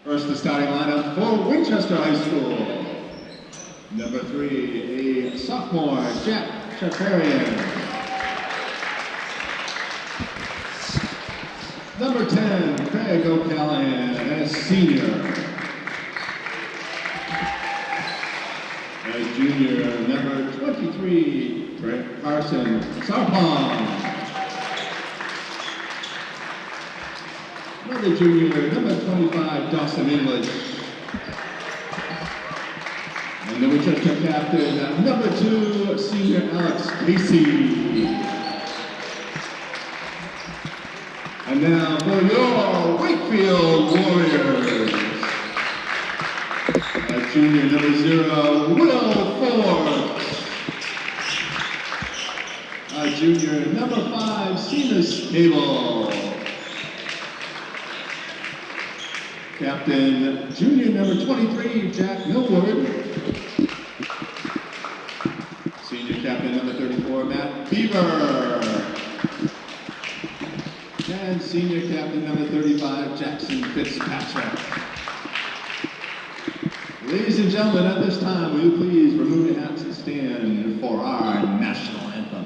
First, the starting lineup for Winchester High School. Number 3, a sophomore, Jack Shafarian. Number 10, Craig O'Callahan, a senior. A junior, number 23, Brett Carson, Sarpong. Another junior, number 25, Dawson English. And the Winchester captain, number 2, senior Alex Casey. And now for your Wakefield Warriors. Junior number 0, Will Forbes. Junior number 5, Seamus Cable. Captain, junior number 23, Jack Millward. Senior captain number 34, Matt Beaver. And senior captain number 35, Jackson Fitzpatrick. Ladies and gentlemen, at this time, will you please remove your hats and stand for our national anthem.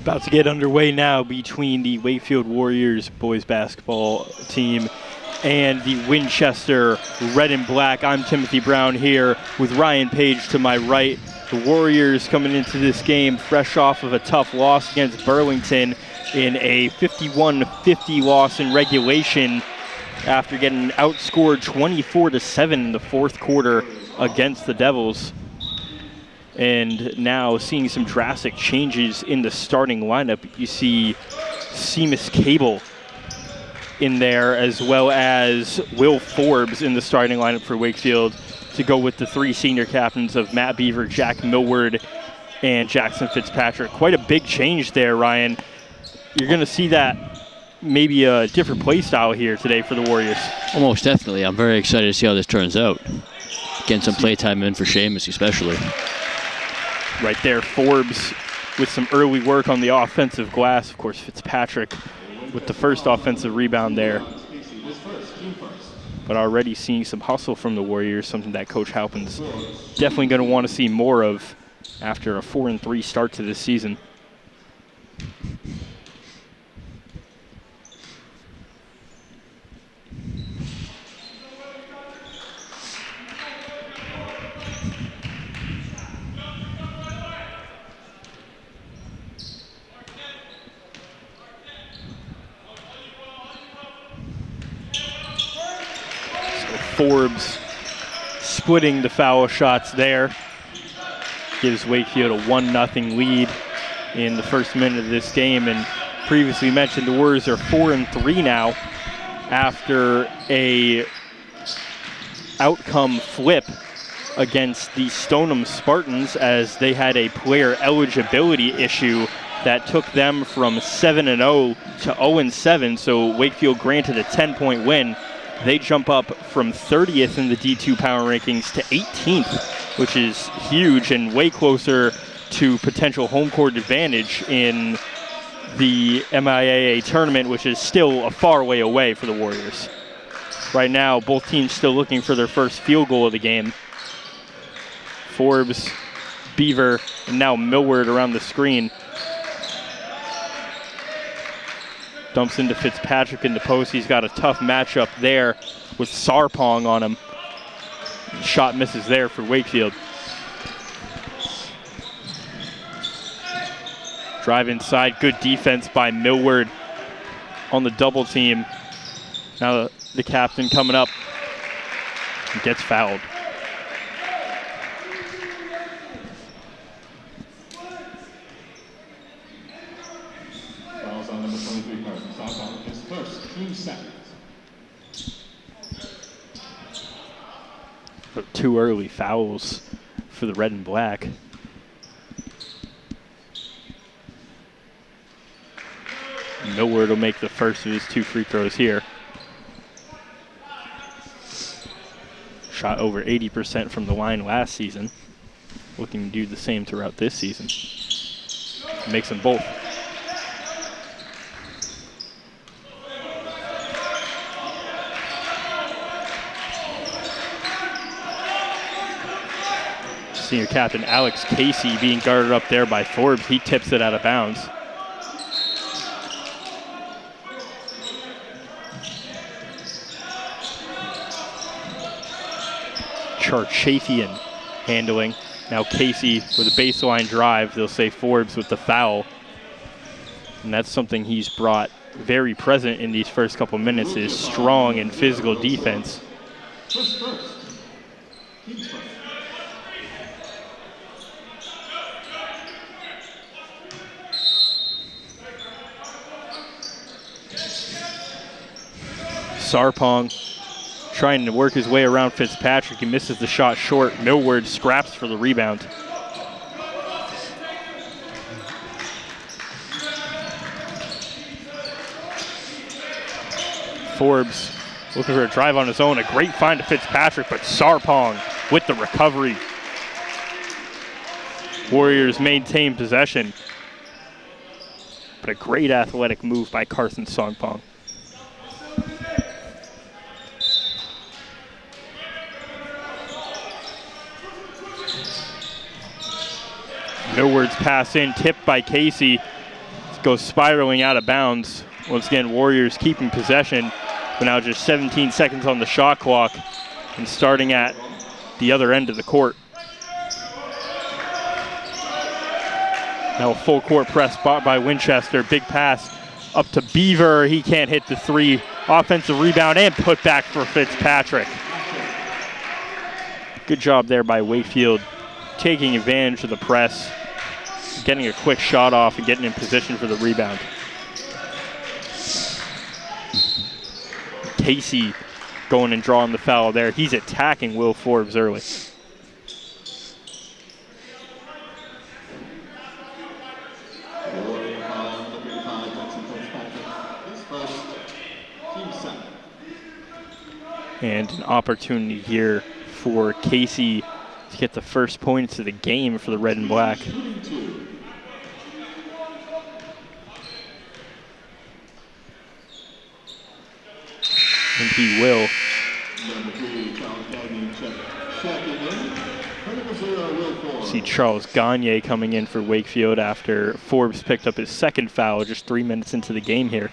About to get underway now between the Wakefield Warriors boys basketball team and the Winchester Red and Black. I'm Timothy Brown here with Ryan Page to my right. The Warriors coming into this game fresh off of a tough loss against Burlington in a 51-50 loss in regulation after getting outscored 24-7 in the fourth quarter against the Devils. And now seeing some drastic changes in the starting lineup. You see Seamus Cable in there, as well as Will Forbes in the starting lineup for Wakefield, to go with the three senior captains of Matt Beaver, Jack Millward, and Jackson Fitzpatrick. Quite a big change there, Ryan. You're going to see that maybe a different play style here today for the Warriors. Almost definitely. I'm very excited to see how this turns out. Getting some play time in for Seamus especially. Right there, Forbes with some early work on the offensive glass. Of course, Fitzpatrick with the first offensive rebound there. But already seeing some hustle from the Warriors, something that Coach Halpin's definitely going to want to see more of after a 4-3 start to this season. Forbes splitting the foul shots there. Gives Wakefield a 1-0 lead in the first minute of this game. And previously mentioned, the Warriors are 4-3 now after a outcome flip against the Stoneham Spartans, as they had a player eligibility issue that took them from 7-0 to 0-7. So Wakefield granted a 10-point win. They jump up from 30th in the D2 power rankings to 18th, which is huge and way closer to potential home court advantage in the MIAA tournament, which is still a far way away for the Warriors. Right now, both teams still looking for their first field goal of the game. Forbes, Beaver, and now Millward around the screen. Dumps into Fitzpatrick in the post. He's got a tough matchup there with Sarpong on him. Shot misses there for Wakefield. Drive inside, good defense by Millward on the double team. Now the captain coming up. He gets fouled. Fouls on number 23 card. Sarpong, his first, 2 seconds. But 2 early fouls for the red and black. Millward will make the first of his 2 free throws here. Shot over 80% from the line last season. Looking to do the same throughout this season. Makes them both. Senior captain Alex Casey being guarded up there by Forbes. He tips it out of bounds. Charchafian handling. Now Casey with a baseline drive. They'll say Forbes with the foul. And that's something he's brought very present in these first couple minutes, is strong and physical defense. Sarpong trying to work his way around Fitzpatrick. He misses the shot short. Millward scraps for the rebound. Forbes looking for a drive on his own. A great find to Fitzpatrick, but Sarpong with the recovery. Warriors maintain possession, but a great athletic move by Carson Sarpong. Millward's pass in, tipped by Casey. Goes spiraling out of bounds. Once again, Warriors keeping possession, but now just 17 seconds on the shot clock and starting at the other end of the court. Now a full court press spot by Winchester. Big pass up to Beaver. He can't hit the 3. Offensive rebound and put back for Fitzpatrick. Good job there by Wakefield, taking advantage of the press, getting a quick shot off and getting in position for the rebound. Casey going and drawing the foul there. He's attacking Will Forbes early. And an opportunity here for Casey to get the first points of the game for the red and black. And he will. See Charles Gagne coming in for Wakefield after Forbes picked up his second foul just 3 minutes into the game here.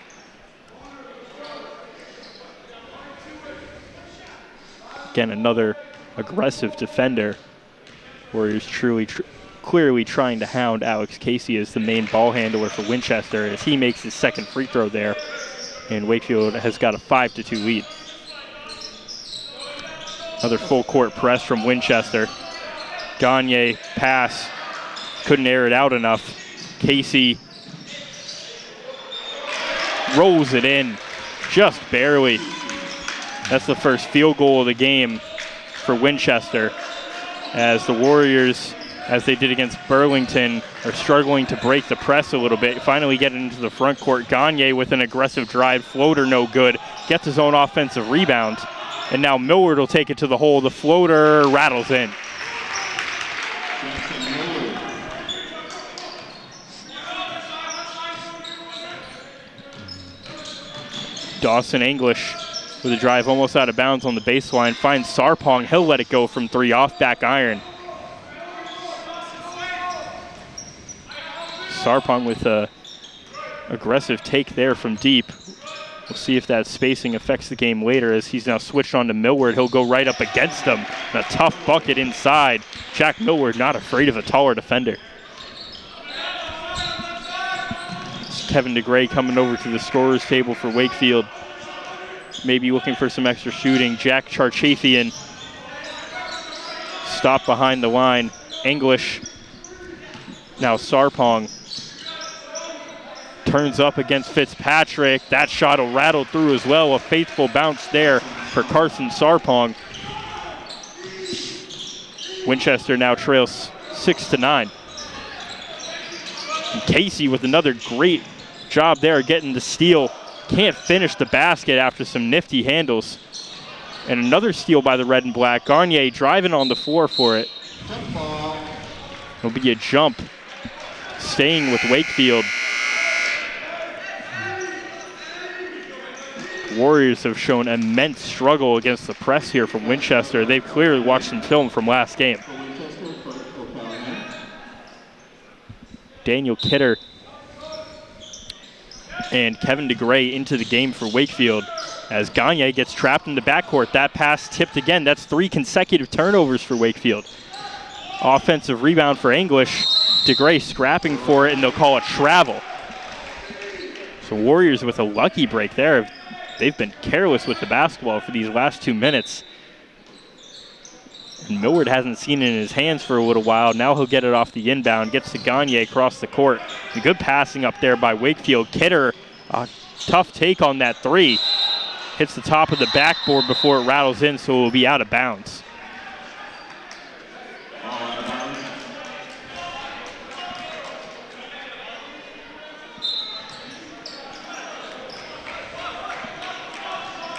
Again, another aggressive defender. Warriors clearly trying to hound Alex Casey as the main ball handler for Winchester as he makes his second free throw there. And Wakefield has got a 5-2 lead. Another full court press from Winchester. Gagne pass, couldn't air it out enough. Casey rolls it in, just barely. That's the first field goal of the game for Winchester, as the Warriors, as they did against Burlington, are struggling to break the press a little bit. Finally getting into the front court. Gagne with an aggressive drive, floater no good, gets his own offensive rebound, and now Millward will take it to the hole. The floater rattles in. Dawson English with a drive almost out of bounds on the baseline. Finds Sarpong. He'll let it go from three off back iron. Sarpong with a aggressive take there from deep. We'll see if that spacing affects the game later as he's now switched on to Millward. He'll go right up against him. And a tough bucket inside. Jack Millward not afraid of a taller defender. Kevin DeGray coming over to the scorer's table for Wakefield. Maybe looking for some extra shooting. Jack Charchafian stopped behind the line. English. Now Sarpong turns up against Fitzpatrick. That shot will rattle through as well. A faithful bounce there for Carson Sarpong. Winchester now trails 6-9. And Casey with another great job there getting the steal. Can't finish the basket after some nifty handles. And another steal by the red and black. Gagne driving on the floor for it. It'll be a jump. Staying with Wakefield. Warriors have shown immense struggle against the press here from Winchester. They've clearly watched some film from last game. Daniel Kidder and Kevin DeGray into the game for Wakefield as Gagne gets trapped in the backcourt. That pass tipped again. That's 3 consecutive turnovers for Wakefield. Offensive rebound for English. DeGray scrapping for it, and they'll call a travel. So Warriors with a lucky break there. They've been careless with the basketball for these last 2 minutes. And Millward hasn't seen it in his hands for a little while. Now he'll get it off the inbound, gets to Gagne across the court. And good passing up there by Wakefield. Kidder, a tough take on that 3. Hits the top of the backboard before it rattles in, so it will be out of bounds.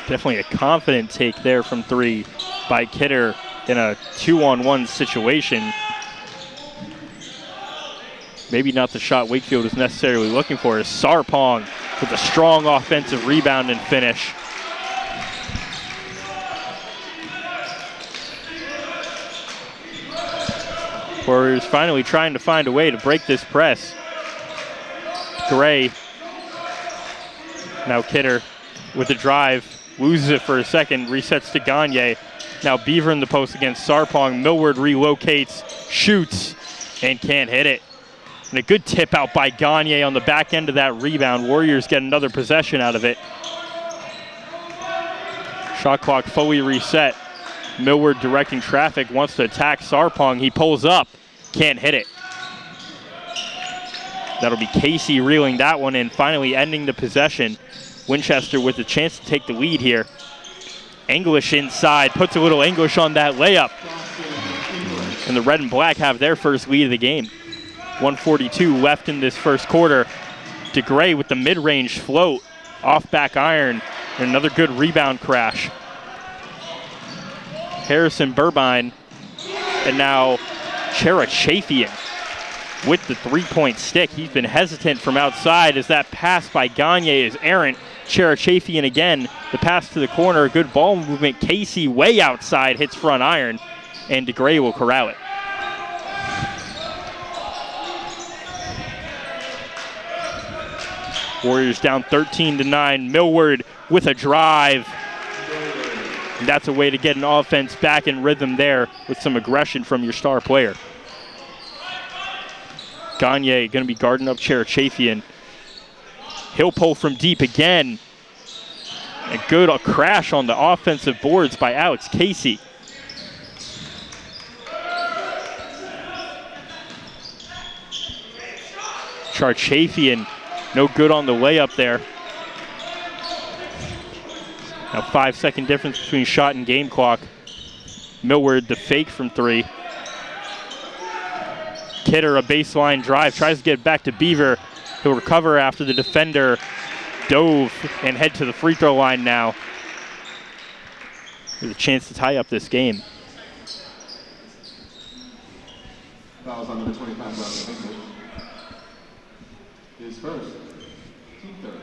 Definitely a confident take there from 3 by Kidder in a 2-on-1 situation. Maybe not the shot Wakefield is necessarily looking for. Is Sarpong with a strong offensive rebound and finish. Warriors finally trying to find a way to break this press. Gray. Now Kidder with the drive. Loses it for a second. Resets to Gagne. Now Beaver in the post against Sarpong. Millward relocates, shoots, and can't hit it. And a good tip out by Gagne on the back end of that rebound. Warriors get another possession out of it. Shot clock fully reset. Millward directing traffic, wants to attack Sarpong. He pulls up, can't hit it. That'll be Casey reeling that one in, finally ending the possession. Winchester with a chance to take the lead here. English inside, puts a little English on that layup. And the red and black have their first lead of the game. 1:42 left in this first quarter. DeGray with the mid-range float, off back iron, and another good rebound crash. Harrison Burbine And now Cherachafian with the three-point stick. He's been hesitant from outside as that pass by Gagne is errant. Cherachafian again, the pass to the corner, good ball movement. Casey way outside, hits front iron, and DeGray will corral it. Warriors down 13-9. Millward with a drive. And that's a way to get an offense back in rhythm there with some aggression from your star player. Gagne going to be guarding up Cherachafian. He'll pull from deep again. A good crash on the offensive boards by Alex Casey. Cherachafian, no good on the layup there. Now 5-second difference between shot and game clock. Millward the fake from three. Kidder a baseline drive, tries to get back to Beaver. He'll recover after the defender dove and head to the free throw line now. There's a chance to tie up this game. Fouls on number 25, Varsity. His first, team third.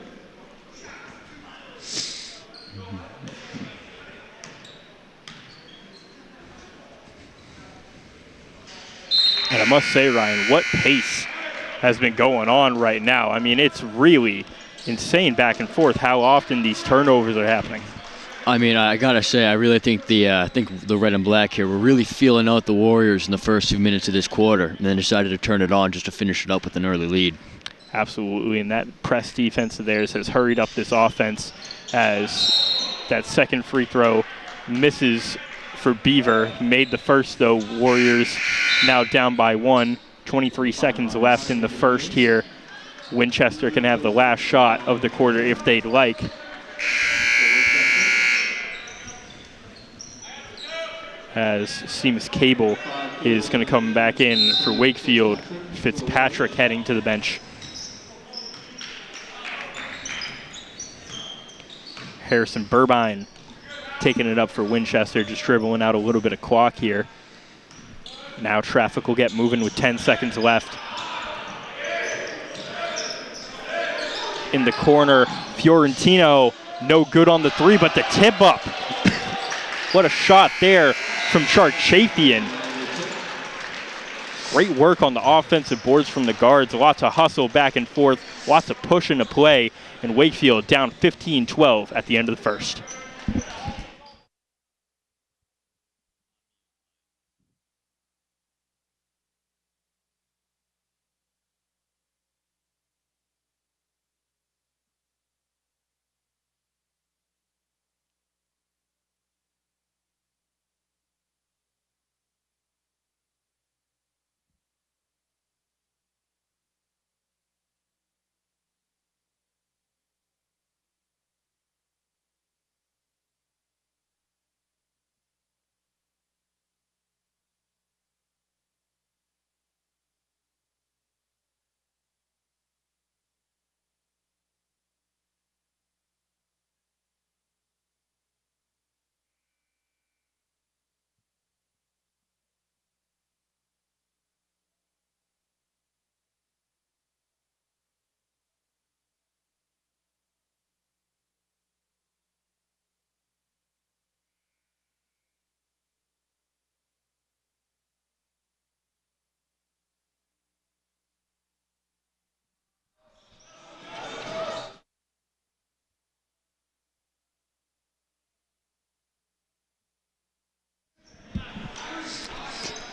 And I must say, Ryan, what pace has been going on right now. I mean, it's really insane back and forth how often these turnovers are happening. I mean, I gotta say, I really think the red and black here were really feeling out the Warriors in the first 2 minutes of this quarter, and then decided to turn it on just to finish it up with an early lead. Absolutely, and that press defense of theirs has hurried up this offense as that second free throw misses for Beaver. Made the first, though. Warriors now down by one. 23 seconds left in the first here. Winchester can have the last shot of the quarter if they'd like. As Seamus Cable is going to come back in for Wakefield. Fitzpatrick heading to the bench. Harrison Burbine taking it up for Winchester, just dribbling out a little bit of clock here. Now traffic will get moving with 10 seconds left. In the corner, Fiorentino, no good on the three, but the tip up. What a shot there from Cherachafian. Great work on the offensive boards from the guards. Lots of hustle back and forth, lots of push into play, and Wakefield down 15-12 at the end of the first.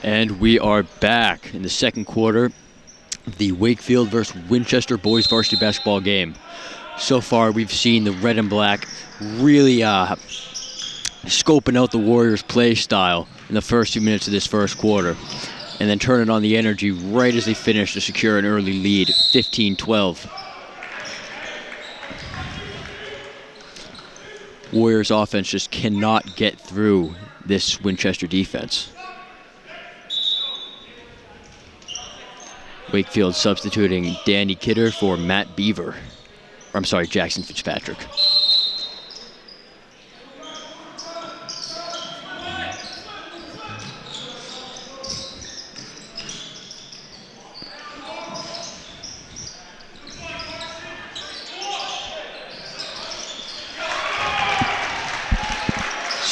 And we are back in the second quarter of the Wakefield versus Winchester boys varsity basketball game. So far, we've seen the red and black really scoping out the Warriors' play style in the first 2 minutes of this first quarter, and then turning on the energy right as they finish to secure an early lead, 15-12. Warriors' offense just cannot get through this Winchester defense. Wakefield substituting Danny Kidder for Matt Beaver. I'm sorry, Jackson Fitzpatrick.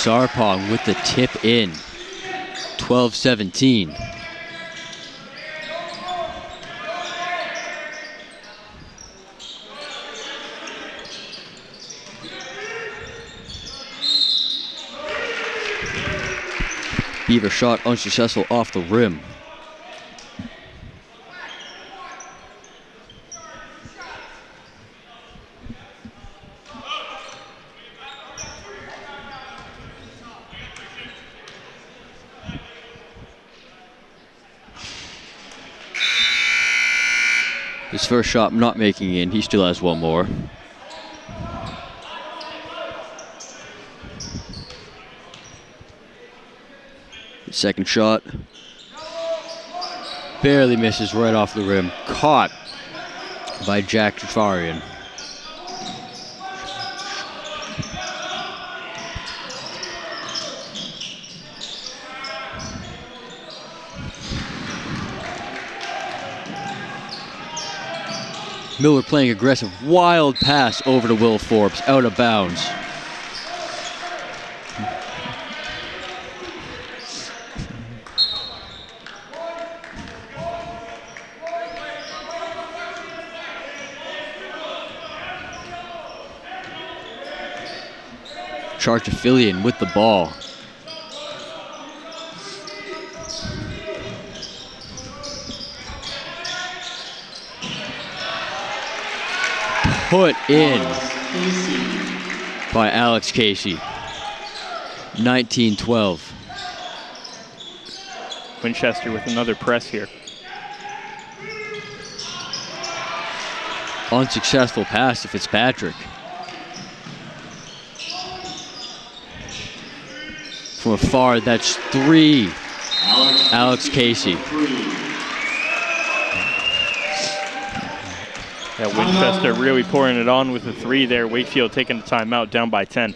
Sarpong with the tip in. 12-17. Beaver shot unsuccessful off the rim. His first shot not making in. He still has one more. His second shot barely misses right off the rim. Caught by Jack Jafarian. Miller playing aggressive, wild pass over to Will Forbes, out of bounds. Chartafilian with the ball. Put in by Alex Casey. 19-12. Winchester with another press here. Unsuccessful pass to Fitzpatrick. From afar, that's three. Alex Casey. Yeah, Winchester really pouring it on with a three there. Wakefield taking the timeout, down by 10.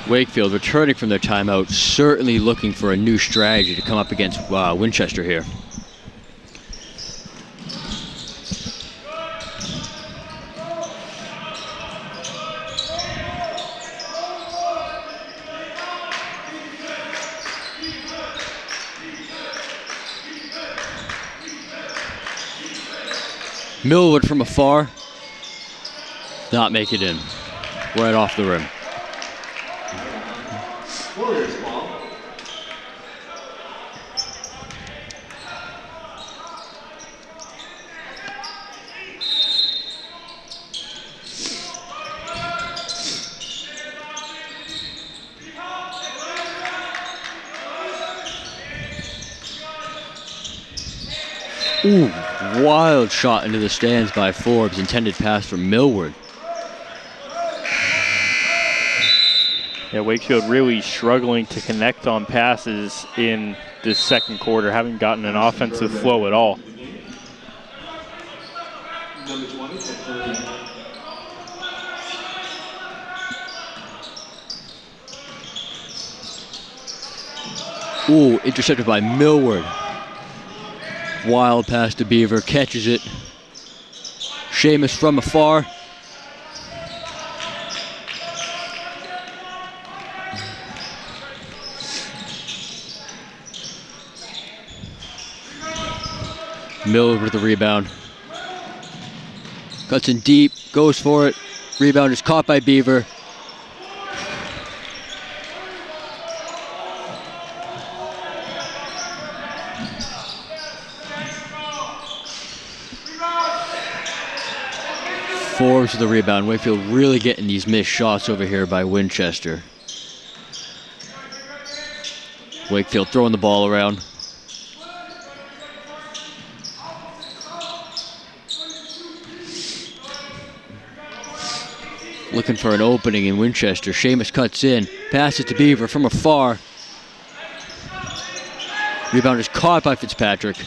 Wakefield returning from their timeout, certainly looking for a new strategy to come up against Winchester here. Millwood from afar, not make it in, right off the rim. Warriors ball. Ooh, wild shot into the stands by Forbes, intended pass from Millward. Yeah, Wakefield really struggling to connect on passes in this second quarter, haven't gotten an offensive flow at all. Number 20 for 30. Ooh, intercepted by Millward. Wild pass to Beaver, catches it. Seamus from afar. Miller with the rebound. Cuts in deep, goes for it. Rebound is caught by Beaver. Forbes with the rebound. Wakefield really getting these missed shots over here by Winchester. Wakefield throwing the ball around. Looking for an opening in Winchester. Seamus cuts in, passes to Beaver from afar. Rebound is caught by Fitzpatrick.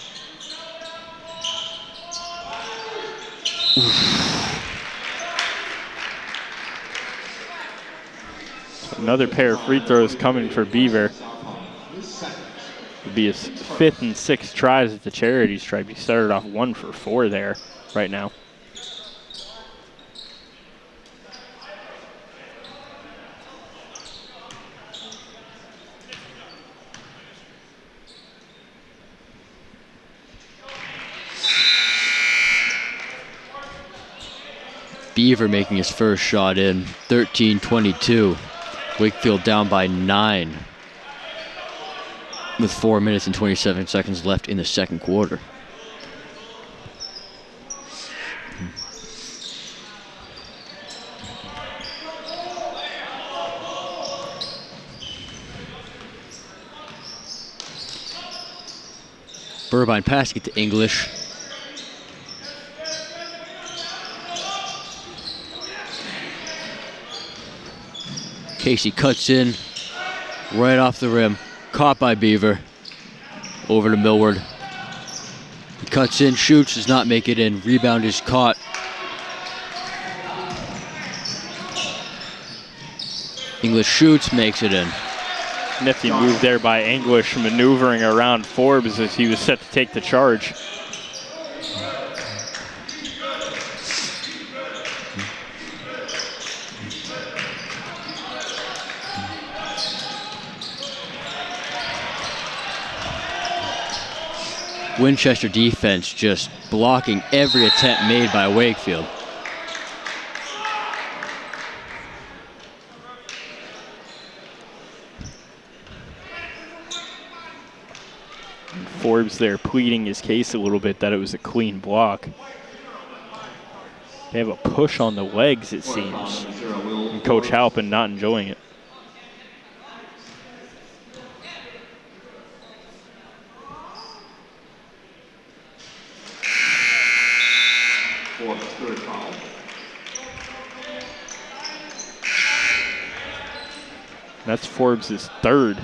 Another pair of free throws coming for Beaver. It'll be his 5th and 6th tries at the charity stripe. He started off 1 for 4 there right now. Beaver making his first shot in, 13-22. Wakefield down by 9 with 4 minutes and 27 seconds left in the second quarter. Burbine passing it to English. Casey cuts in, right off the rim, caught by Beaver. Over to Millward. He cuts in, shoots, does not make it in. Rebound is caught. English shoots, makes it in. Nifty move there by English, maneuvering around Forbes as he was set to take the charge. Winchester defense just blocking every attempt made by Wakefield. And Forbes there pleading his case a little bit that it was a clean block. They have a push on the legs, it seems. And Coach Halpin not enjoying it. That's Forbes' 3rd.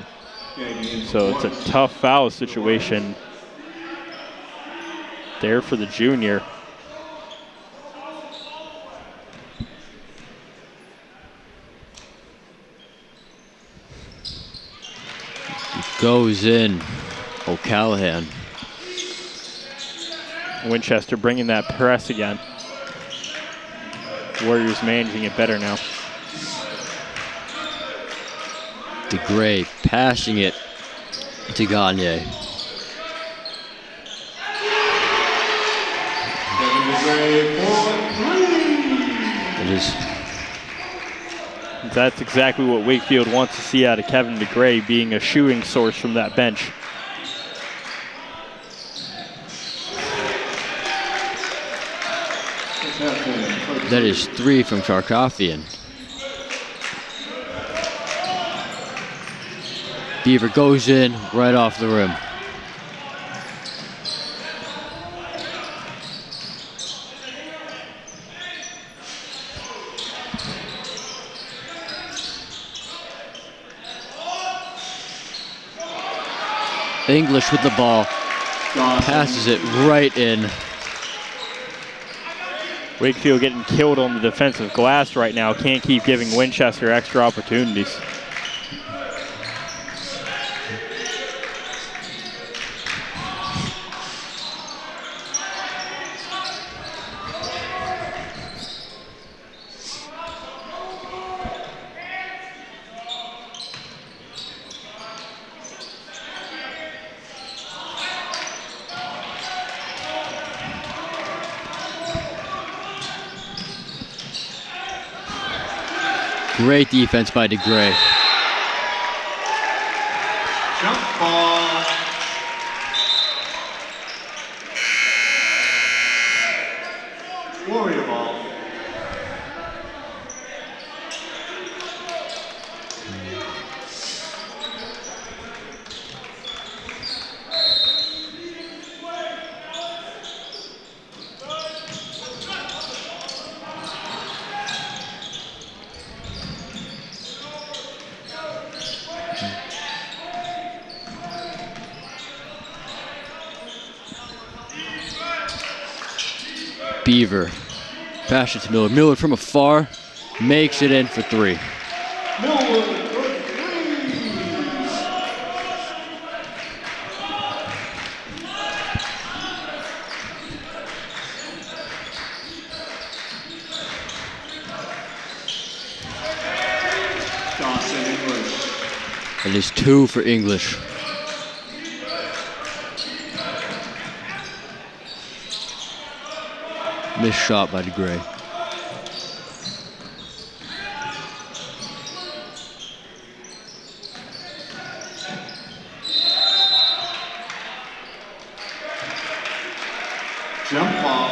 So it's a tough foul situation there for the junior. Goes in, O'Callahan. Winchester bringing that press again. Warriors managing it better now. DeGray passing it to Gagne. That's exactly what Wakefield wants to see out of Kevin DeGray, being a shooting source from that bench. That is 3 from Charkothian. Beaver goes in right off the rim. English with the ball, passes it right in. Wakefield getting killed on the defensive glass right now. Can't keep giving Winchester extra opportunities. Great defense by DeGray. Jump ball. Warrior ball. Beaver. Pass it to Millard. Millard from afar makes it in for 3. Millwood for 3. Dawson English. It is 2 for English. Missed shot by DeGray. Jump ball.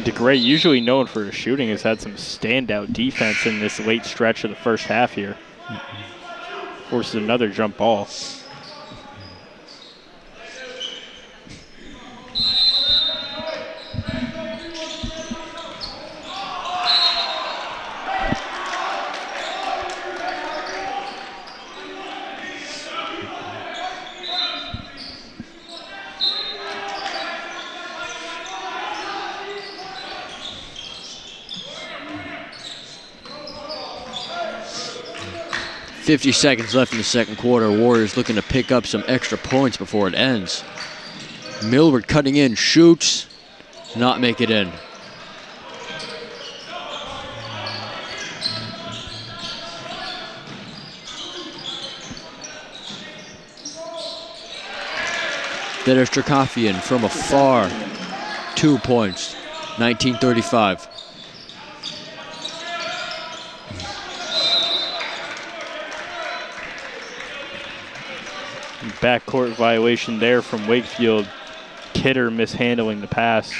DeGray, usually known for his shooting, has had some standout defense in this late stretch of the first half here. Forces another jump ball. .50 seconds left in the second quarter. Warriors looking to pick up some extra points before it ends. Millward cutting in, shoots, not make it in. There's Cherkafian from afar. 2 points, 19:35. Backcourt violation there from Wakefield. Kidder mishandling the pass.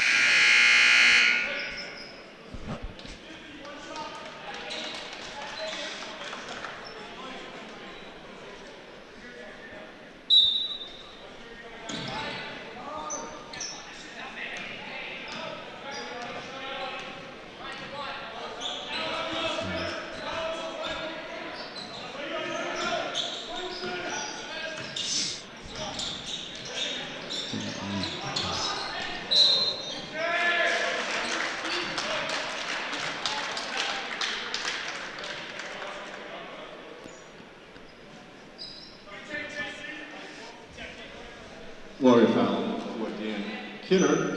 Warrior foul for Dan Kidder.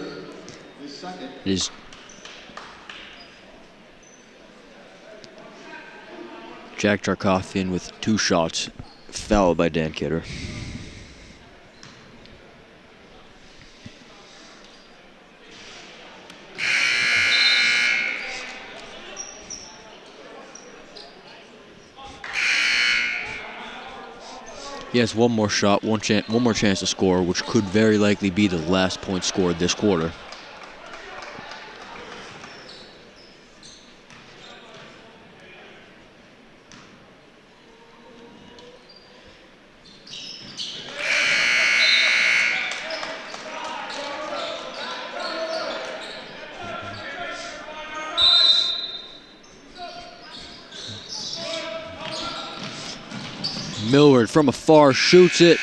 His second. It is Jack Cherkafian with 2 shots, fouled by Dan Kidder. He has one more shot, one more chance to score, which could very likely be the last point scored this quarter. Millward from afar shoots it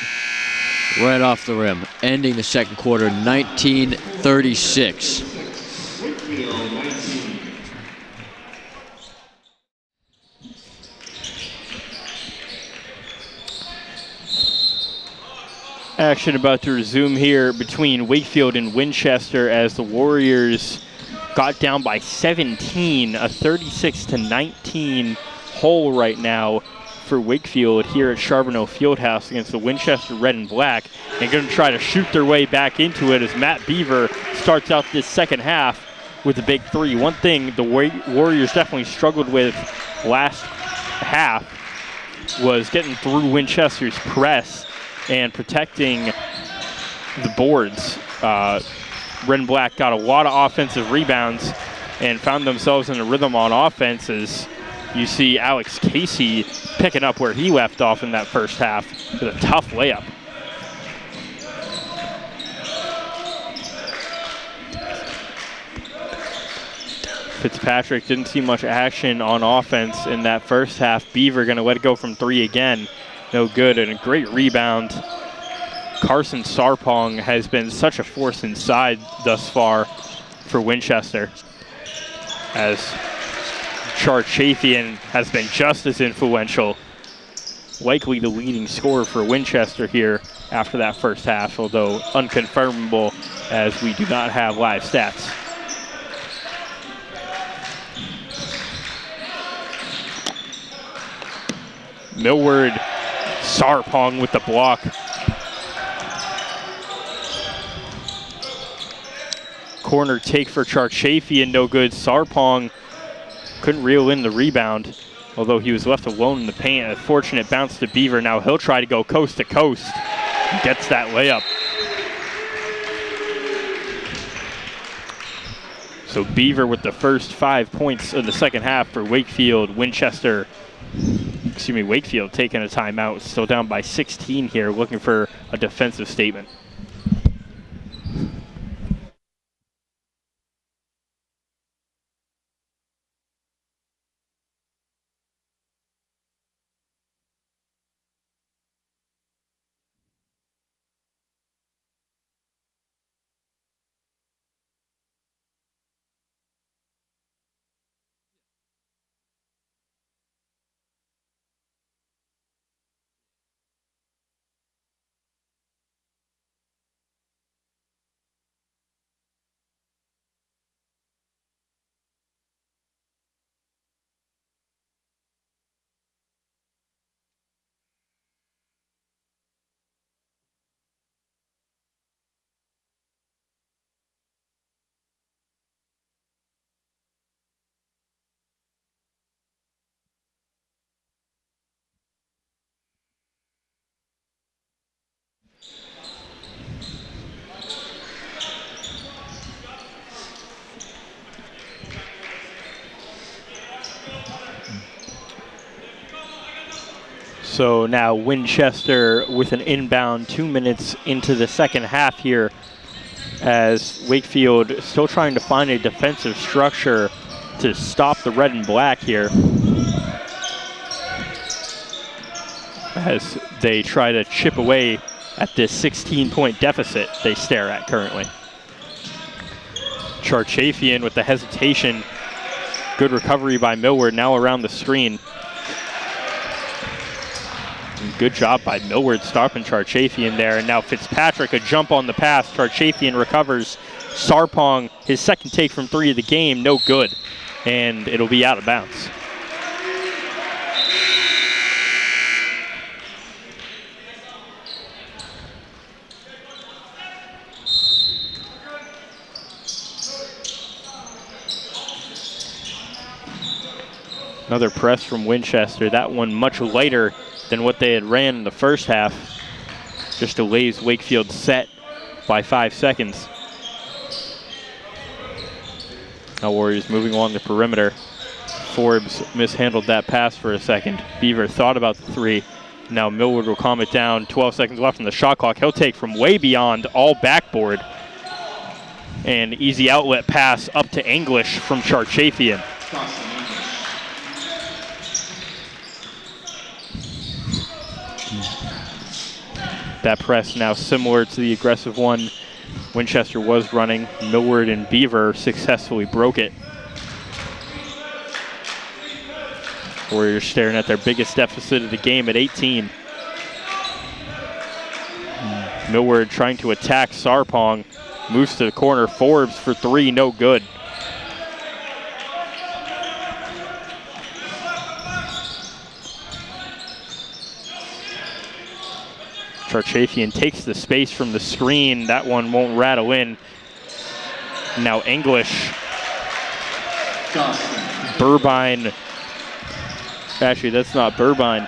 right off the rim, ending the second quarter 19:36. Wakefield 19. Action about to resume here between Wakefield and Winchester as the Warriors got down by 17, a 36-19 hole right now for Wakefield here at Charbonneau Fieldhouse against the Winchester Red and Black, and going to try to shoot their way back into it as Matt Beaver starts out this second half with the big three. One thing the Warriors definitely struggled with last half was getting through Winchester's press and protecting the boards. Red and Black got a lot of offensive rebounds and found themselves in a rhythm on offense as you see Alex Casey picking up where he left off in that first half with a tough layup. Fitzpatrick didn't see much action on offense in that first half. Beaver going to let it go from three again. No good, and a great rebound. Carson Sarpong has been such a force inside thus far for Winchester, as Charchafian has been just as influential. Likely the leading scorer for Winchester here after that first half, although unconfirmable as we do not have live stats. Millward, Sarpong with the block. Corner take for Charchafian, no good. Sarpong couldn't reel in the rebound, although he was left alone in the paint. A fortunate bounce to Beaver. Now he'll try to go coast to coast. Gets that layup. So Beaver with the first 5 points of the second half for Wakefield. Wakefield taking a timeout, still down by 16 here, looking for a defensive statement. So now Winchester with an inbound 2 minutes into the second half here, as Wakefield still trying to find a defensive structure to stop the red and black here, as they try to chip away at this 16-point deficit they stare at currently. Charchafian with the hesitation. Good recovery by Millward, now around the screen. Good job by Millward stopping Charchafian there. And now Fitzpatrick, a jump on the pass. Charchafian recovers. Sarpong, his second take from three of the game, no good. And it'll be out of bounds. Another press from Winchester. That one much lighter than what they had ran in the first half. Just delays Wakefield's set by 5 seconds. Now Warriors moving along the perimeter. Forbes mishandled that pass for a second. Beaver thought about the three. Now Millward will calm it down. 12 seconds left on the shot clock. He'll take from way beyond, all backboard. And easy outlet pass up to English from Charchafian. That press now similar to the aggressive one Winchester was running. Millward and Beaver successfully broke it. Warriors staring at their biggest deficit of the game at 18. Millward trying to attack Sarpong. Moves to the corner. Forbes for three, no good. Charchafian takes the space from the screen. That one won't rattle in. Now English Burbine, actually that's not Burbine,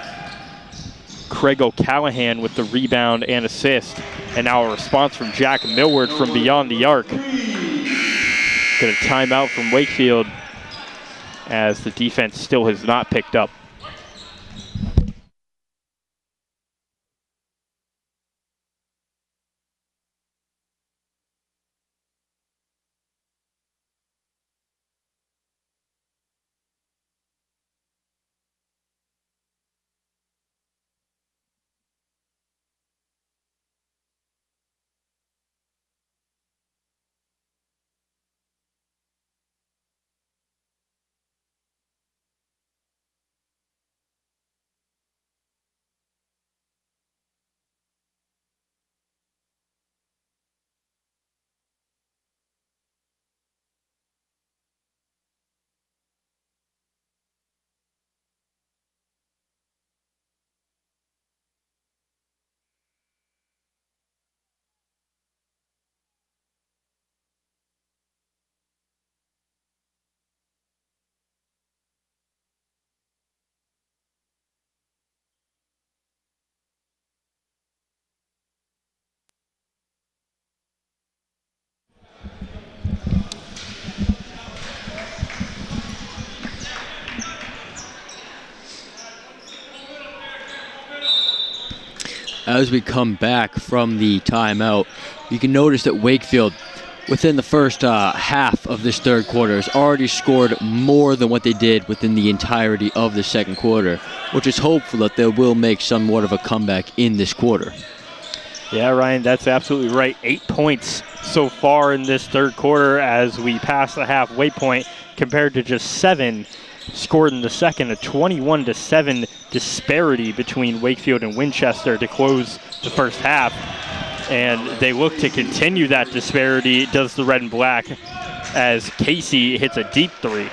Craig O'Callahan with the rebound and assist. And now a response from Jack Millward from beyond the arc. Get a timeout from Wakefield as the defense still has not picked up. As we come back from the timeout, you can notice that Wakefield, within the first half of this third quarter, has already scored more than what they did within the entirety of the second quarter, which is hopeful that they will make somewhat of a comeback in this quarter. Yeah, Ryan, that's absolutely right. 8 points so far in this third quarter as we pass the halfway point compared to just 7 scored in the second. A 21-7 disparity between Wakefield and Winchester to close the first half. And they look to continue that disparity, does the red and black, as Casey hits a deep three.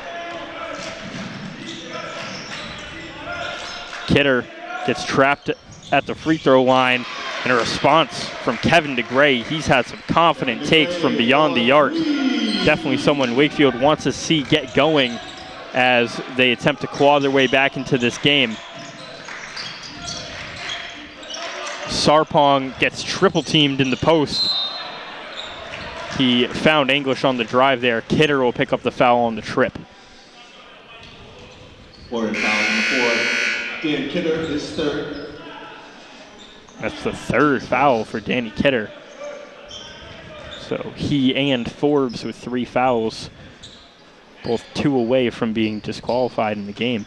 Kidder gets trapped at the free throw line, and a response from Kevin DeGray. He's had some confident takes from beyond the arc. Definitely someone Wakefield wants to see get going as they attempt to claw their way back into this game. Sarpong gets triple teamed in the post. He found English on the drive there. Kidder will pick up the foul on the trip. Four foul on the fourth. Dan Kidder is third. That's the third foul for Danny Kidder. So he and Forbes with 3 fouls, both 2 away from being disqualified in the game.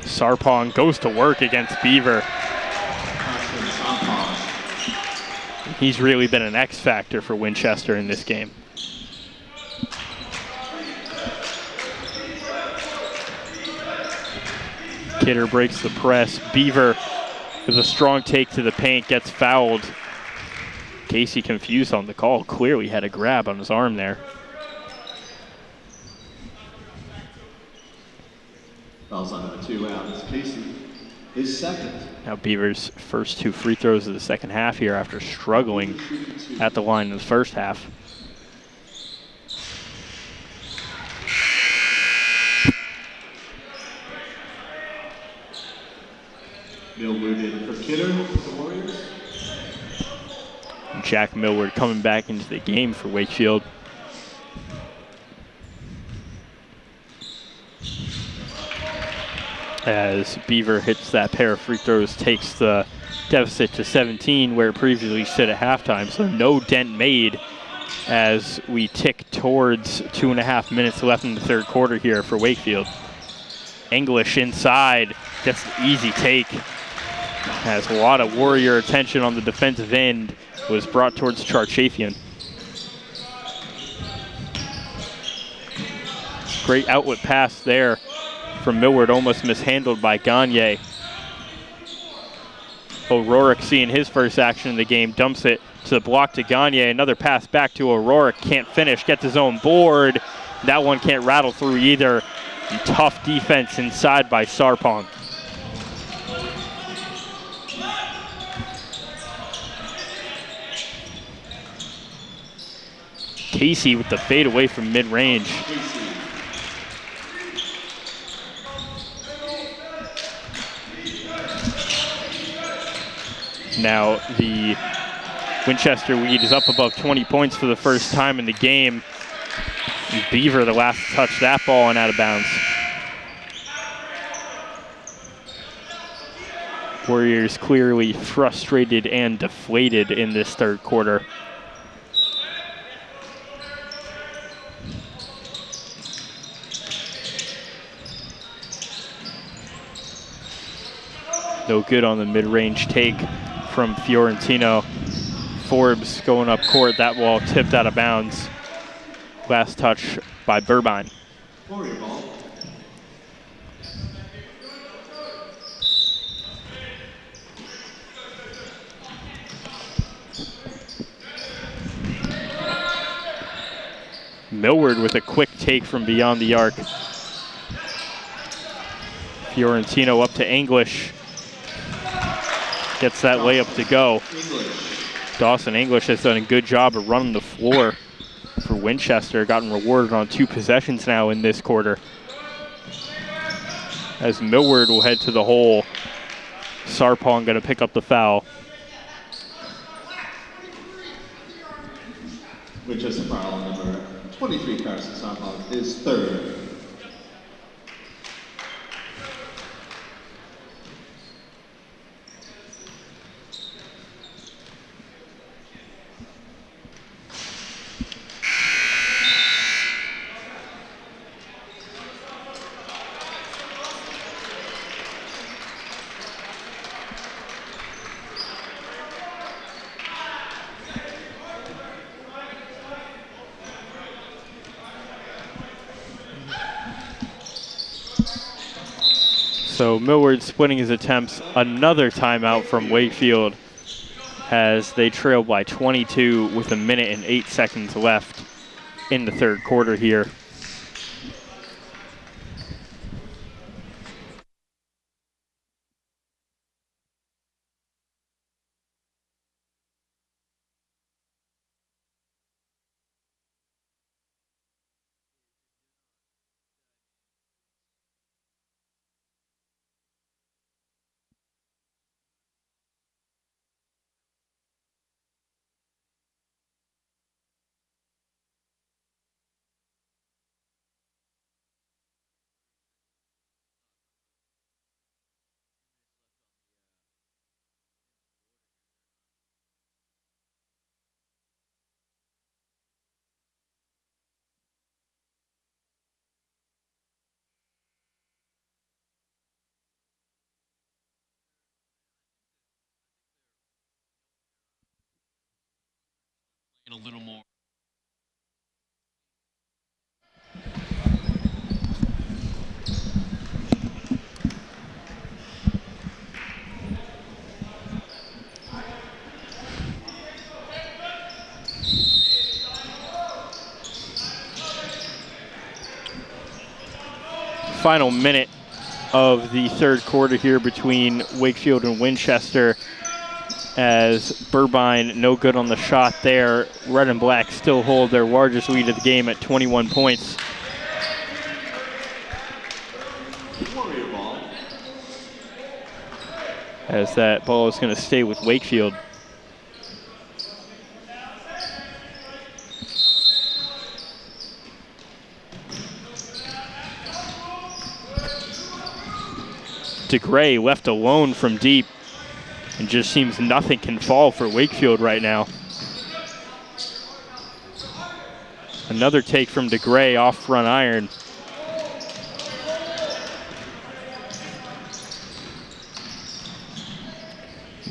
Sarpong goes to work against Beaver. He's really been an X factor for Winchester in this game. Kidder breaks the press. Beaver with a strong take to the paint, gets fouled. Casey confused on the call, clearly had a grab on his arm there. Fouls on number 2 out as Casey is second. Now Beaver's first 2 free throws of the second half here after struggling at the line in the first half. Millward in for Kidder, the Warriors. Jack Millward coming back into the game for Wakefield. As Beaver hits that pair of free throws, takes the deficit to 17 where it previously stood at halftime. So no dent made as we tick towards 2.5 minutes left in the third quarter here for Wakefield. English inside, gets an easy take. Has a lot of Warrior attention on the defensive end, was brought towards Charchafian. Great outlet pass there from Millward, almost mishandled by Gagne. O'Rourke, seeing his first action in the game, dumps it to the block to Gagne. Another pass back to O'Rourke, can't finish, gets his own board. That one can't rattle through either. And tough defense inside by Sarpong. Casey with the fade away from mid-range. Now the Winchester lead is up above 20 points for the first time in the game. And Beaver, the last to touch that ball and out of bounds. Warriors clearly frustrated and deflated in this third quarter. No good on the mid-range take from Fiorentino. Forbes going up court, that ball tipped out of bounds. Last touch by Burbine. Millward with a quick take from beyond the arc. Fiorentino up to English. Gets that layup to go. Dawson English has done a good job of running the floor for Winchester. Gotten rewarded on 2 possessions now in this quarter. As Millward will head to the hole. Sarpong going to pick up the foul. Winchester foul number 23, Carson Sarpong, is third. So Millward splitting his attempts. Another timeout from Wakefield as they trail by 22 with 1 minute and 8 seconds left in the third quarter here. A little more. Final minute of the third quarter here between Wakefield and Winchester, as Burbine no good on the shot there. Red and Black still hold their largest lead of the game at 21 points. As that ball is going to stay with Wakefield. DeGray left alone from deep, and just seems nothing can fall for Wakefield right now. Another take from DeGray off front iron.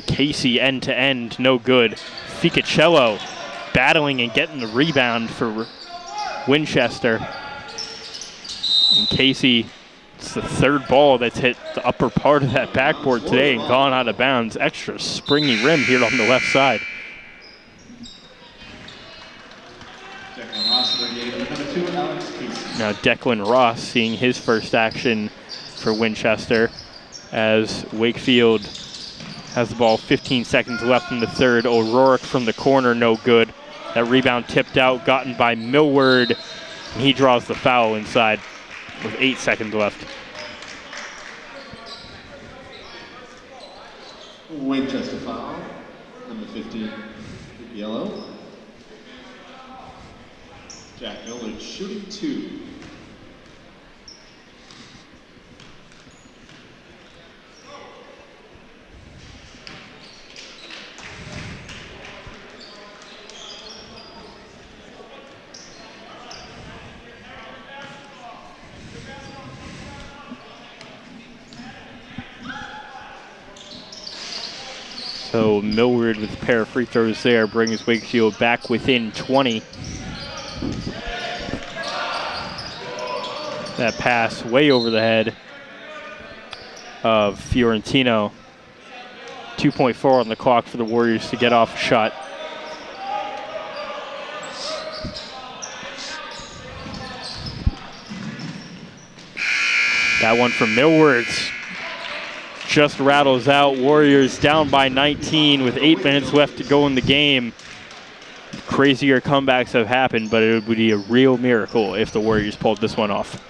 Casey end to end, no good. Ficacello battling and getting the rebound for Winchester. And Casey, it's the third ball that's hit the upper part of that backboard today and gone out of bounds. Extra springy rim here on the left side. Now Declan Ross seeing his first action for Winchester as Wakefield has the ball, 15 seconds left in the third. O'Rourke from the corner, no good. That rebound tipped out, gotten by Millward, and he draws the foul inside with 8 seconds left. Winchester foul, number 15, yellow. Jack Millward shooting 2. So Millward with a pair of free throws there brings Wakefield back within 20. That pass way over the head of Fiorentino. 2.4 on the clock for the Warriors to get off a shot. That one from Millwards just rattles out. Warriors down by 19 with 8 minutes left to go in the game. Crazier comebacks have happened, but it would be a real miracle if the Warriors pulled this one off.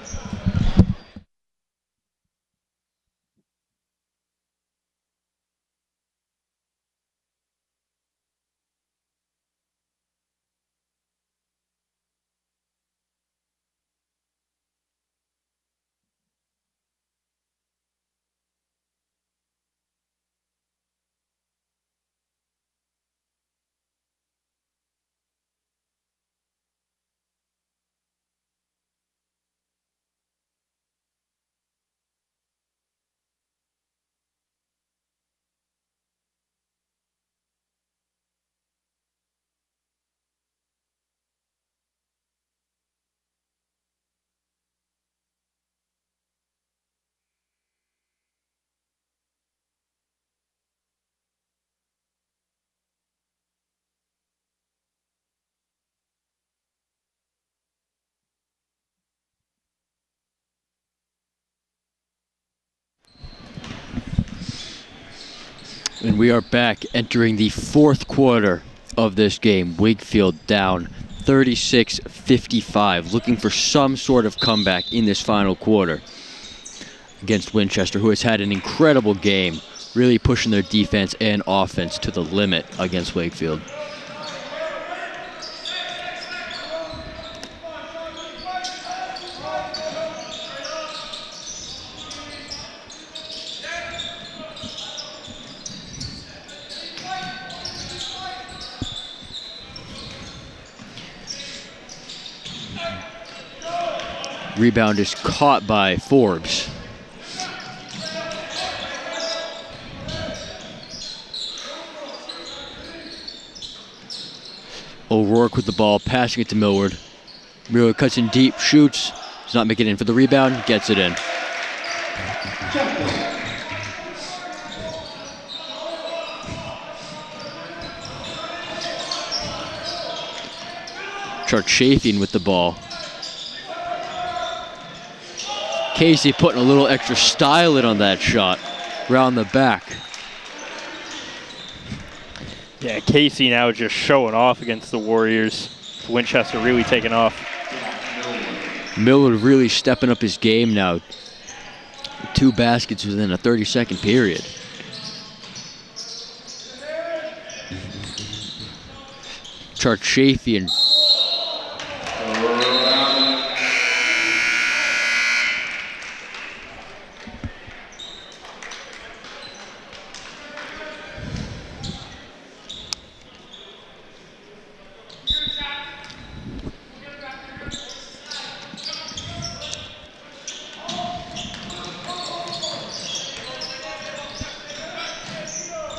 And we are back entering the fourth quarter of this game. Wakefield down 36-55, looking for some sort of comeback in this final quarter against Winchester, who has had an incredible game, really pushing their defense and offense to the limit against Wakefield. Rebound is caught by Forbes. O'Rourke with the ball, passing it to Millward. Millward cuts in deep, shoots, does not make it in for the rebound, gets it in. Chafin with the ball. Casey putting a little extra style in on that shot, round the back. Yeah, Casey now just showing off against the Warriors. Winchester really taking off. Millward really stepping up his game now. 2 baskets within a 30-second period. Chafin.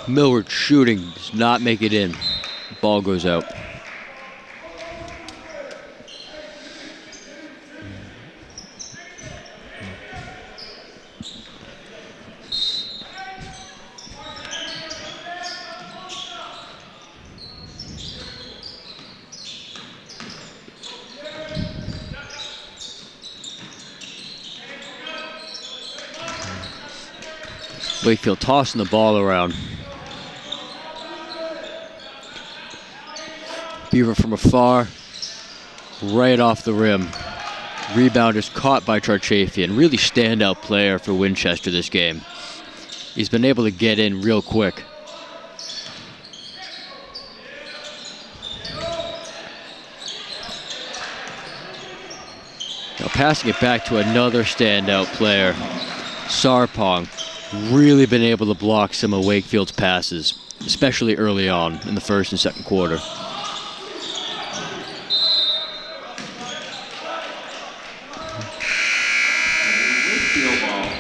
Millward shooting, does not make it in. Ball goes out. Wakefield tossing the ball around. Beaver from afar, right off the rim. Rebound is caught by Charchafian. Really standout player for Winchester this game. He's been able to get in real quick. Now passing it back to another standout player, Sarpong. Really been able to block some of Wakefield's passes, especially early on in the first and second quarter. Wakefield ball.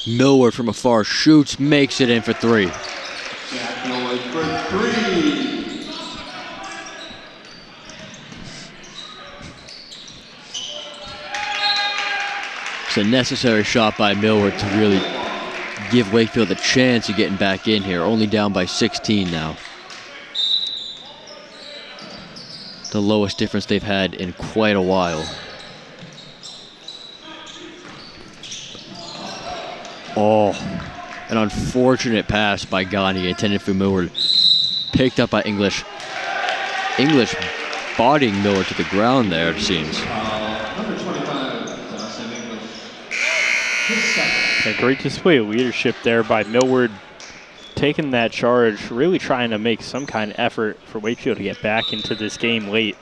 Millward from afar shoots, makes it in for three. Jack Millward for three. It's a necessary shot by Millward to really give Wakefield a chance of getting back in here. Only down by 16 now. The lowest difference they've had in quite a while. Oh, an unfortunate pass by Gagne, intended for Millward. Picked up by English. English bodying Millward to the ground there, it seems. Number 25, Dawson English. His second. A great display of leadership there by Millward, taking that charge, really trying to make some kind of effort for Wakefield to get back into this game late.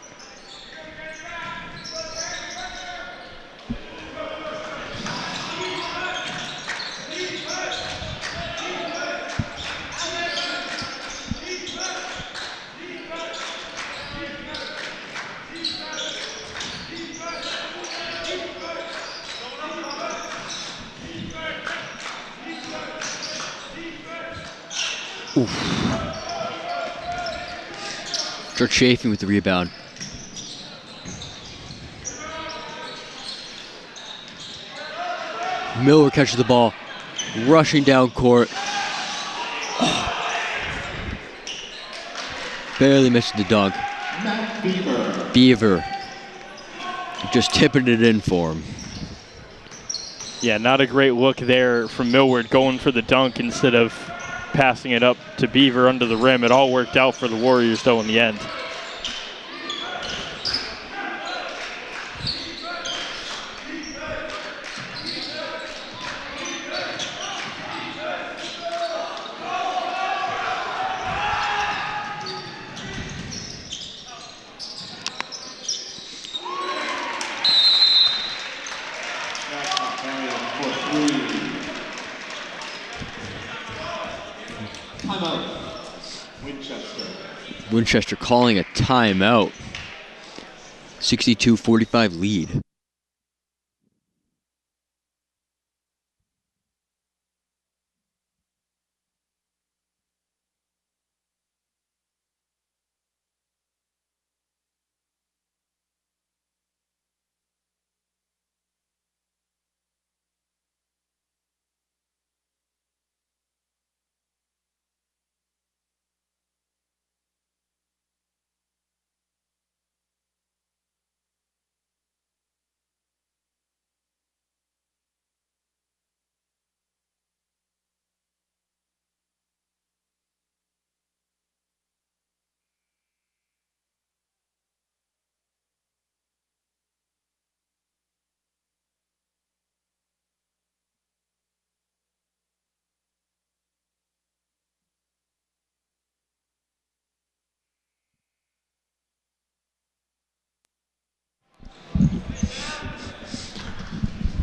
Chafing with the rebound. Miller catches the ball, rushing down court. Barely missed the dunk. Matt Beaver. Beaver just tipping it in for him. Yeah, not a great look there from Millward, going for the dunk instead of passing it up to Beaver under the rim. It all worked out for the Warriors, though, in the end. Winchester calling a timeout. 62-45 lead.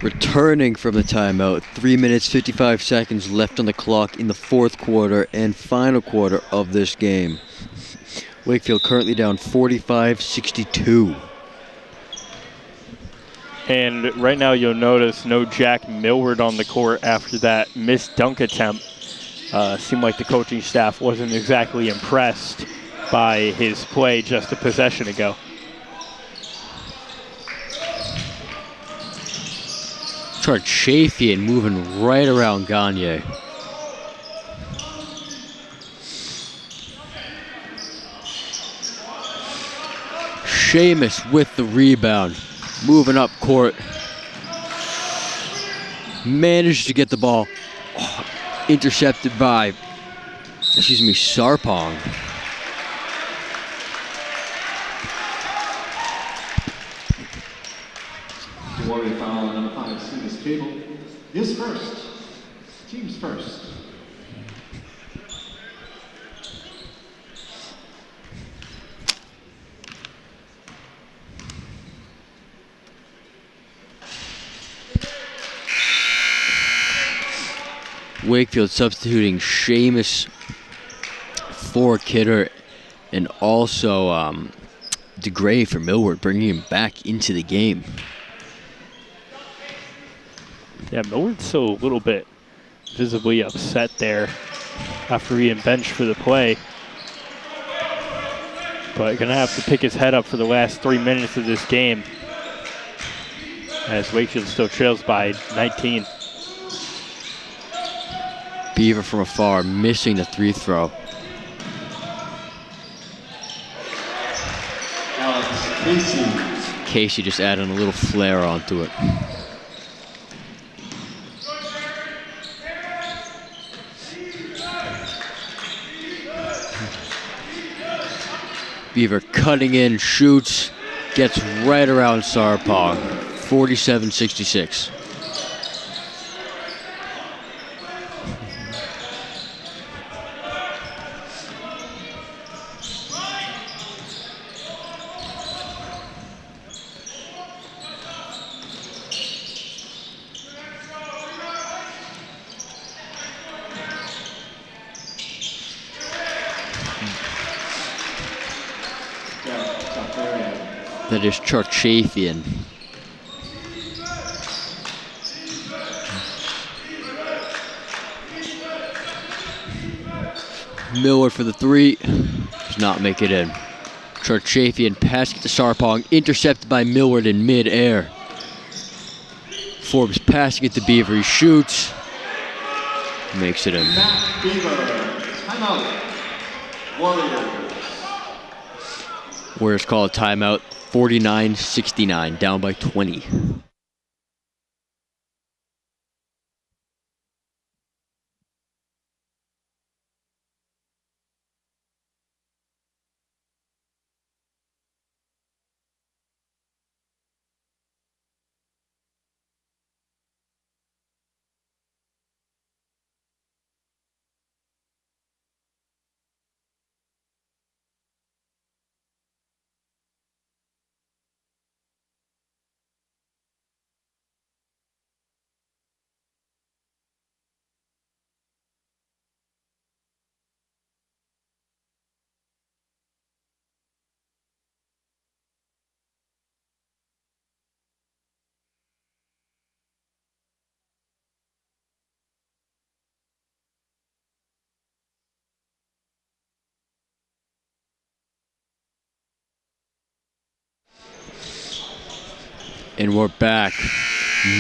Returning from the timeout, 3 minutes 55 seconds left on the clock in the fourth quarter and final quarter of this game. Wakefield currently down 45-62. And right now you'll notice no Jack Millward on the court after that missed dunk attempt. Seemed like the coaching staff wasn't exactly impressed by his play just a possession ago. Chafian moving right around Gagne. Seamus with the rebound. Moving up court. Managed to get the ball. Intercepted by, Sarpong. Warrior foul on number 5, Seamus Cable. His first. Team's first. Wakefield substituting Seamus for Kidder and also DeGray for Millward, bringing him back into the game. Yeah, Millward's still a little bit visibly upset there after being benched for the play. But gonna have to pick his head up for the last 3 minutes of this game, as Wakefield still trails by 19. Beaver from afar, missing the free throw. Casey just adding a little flair onto it. Beaver cutting in, shoots, gets right around Sarpong. 47-66. That is Charchafian. Miller for the three. Does not make it in. Charchafian passing to Sarpong. Intercepted by Millward in mid-air. Forbes passing it to Beaver. He shoots. Makes it in. Matt Beaver. Timeout. Warriors. Warriors call a timeout. 49-69, down by 20. And we're back.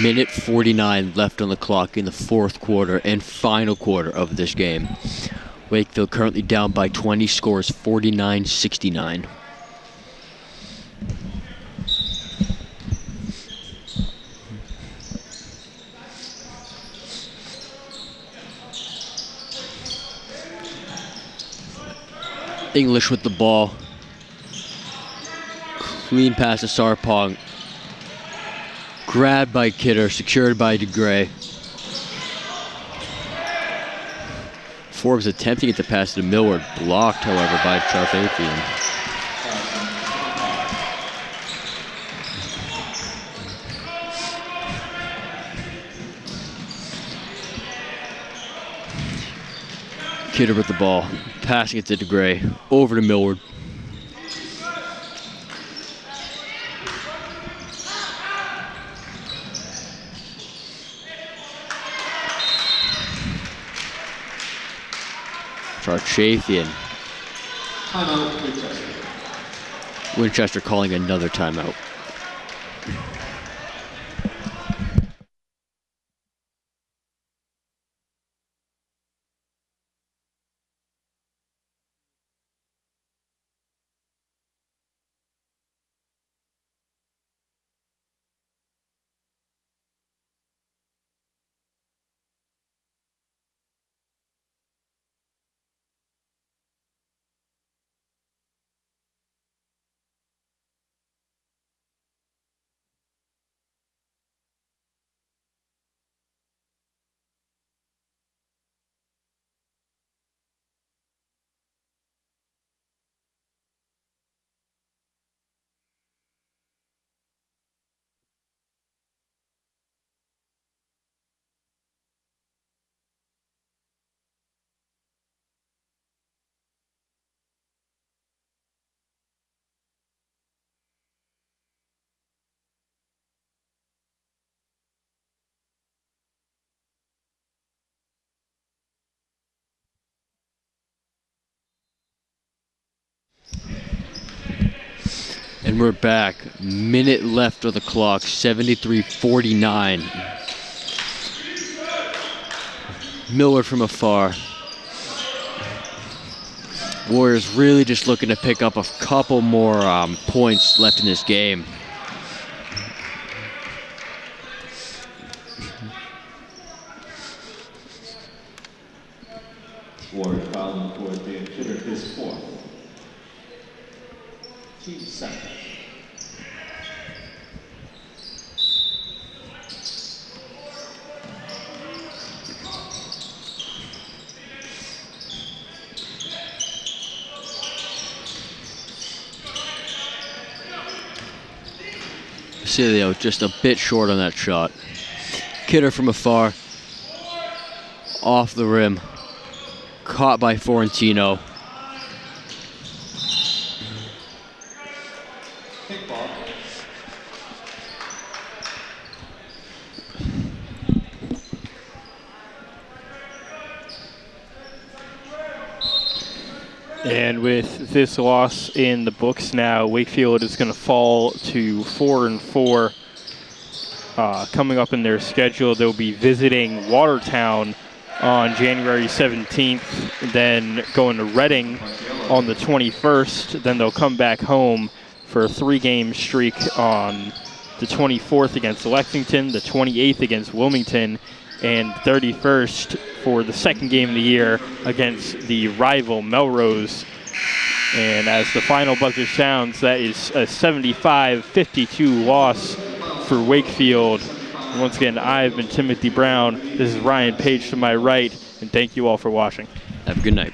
Minute 49 left on the clock in the fourth quarter and final quarter of this game. Wakefield currently down by 20, scores 49-69. English with the ball. Clean pass to Sarpong. Grabbed by Kidder, secured by DeGray. Forbes attempting it to pass to Millward, blocked, however, by Charfafian. Kidder with the ball, passing it to DeGray, over to Millward. Charchafian. Timeout, Winchester. Winchester calling another timeout. And we're back. Minute left of the clock, 73-49. Miller from afar. Warriors really just looking to pick up a couple more points left in this game. Warriors fouling for being considered his fourth. Team second. Basilio just a bit short on that shot. Kidder from afar. Off the rim. Caught by Florentino. Kickball. And with this loss in the books now, Wakefield is going to fall to 4-4. Coming up in their schedule, they'll be visiting Watertown on January 17th, then going to Reading on the 21st. Then they'll come back home for a 3-game streak on the 24th against Lexington, the 28th against Wilmington, and 31st for the second game of the year against the rival Melrose. And as the final buzzer sounds, that is a 75-52 loss for Wakefield. And once again, I've been Timothy Brown. This is Ryan Page to my right, and thank you all for watching. Have a good night.